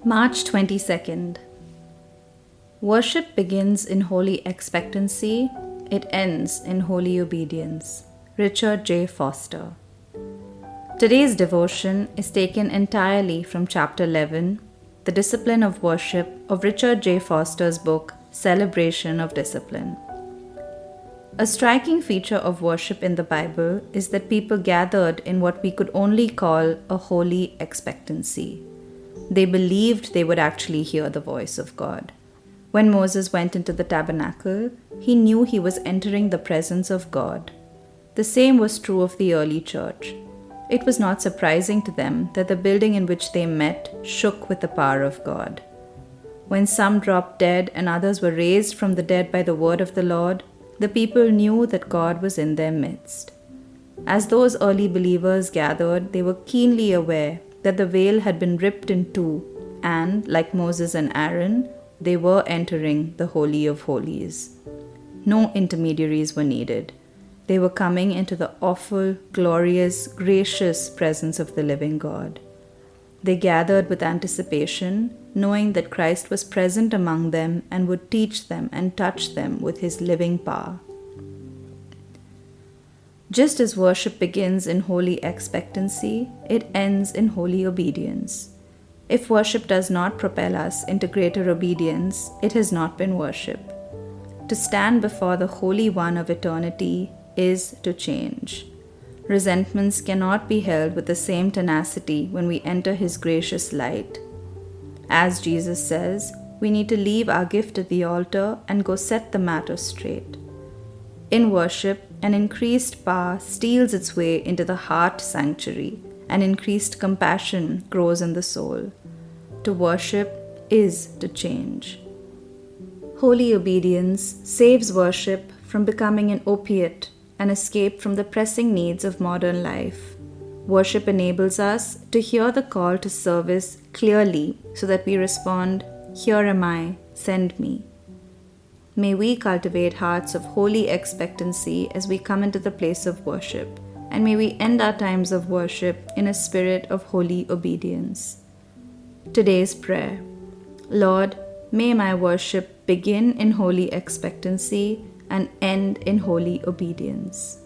March 22nd. Worship begins in holy expectancy, it ends in holy obedience. Richard J. Foster. Today's devotion is taken entirely from chapter 11, The Discipline of Worship of Richard J. Foster's book, Celebration of Discipline. A striking feature of worship in the Bible is that people gathered in what we could only call a holy expectancy. They believed they would actually hear the voice of God. When Moses went into the tabernacle, he knew he was entering the presence of God. The same was true of the early church. It was not surprising to them that the building in which they met shook with the power of God. When some dropped dead and others were raised from the dead by the word of the Lord, the people knew that God was in their midst. As those early believers gathered, they were keenly aware that the veil had been ripped in two, and, like Moses and Aaron, they were entering the Holy of Holies. No intermediaries were needed. They were coming into the awful, glorious, gracious presence of the living God. They gathered with anticipation, knowing that Christ was present among them and would teach them and touch them with his living power. Just as worship begins in holy expectancy, it ends in holy obedience. If worship does not propel us into greater obedience, it has not been worship. To stand before the Holy One of eternity is to change. Resentments cannot be held with the same tenacity when we enter his gracious light. As Jesus says, we need to leave our gift at the altar and go set the matter straight. In worship, an increased power steals its way into the heart sanctuary, and increased compassion grows in the soul. To worship is to change. Holy obedience saves worship from becoming an opiate, an escape from the pressing needs of modern life. Worship enables us to hear the call to service clearly so that we respond, "Here am I, send me." May we cultivate hearts of holy expectancy as we come into the place of worship, and may we end our times of worship in a spirit of holy obedience. Today's prayer. Lord, may my worship begin in holy expectancy and end in holy obedience.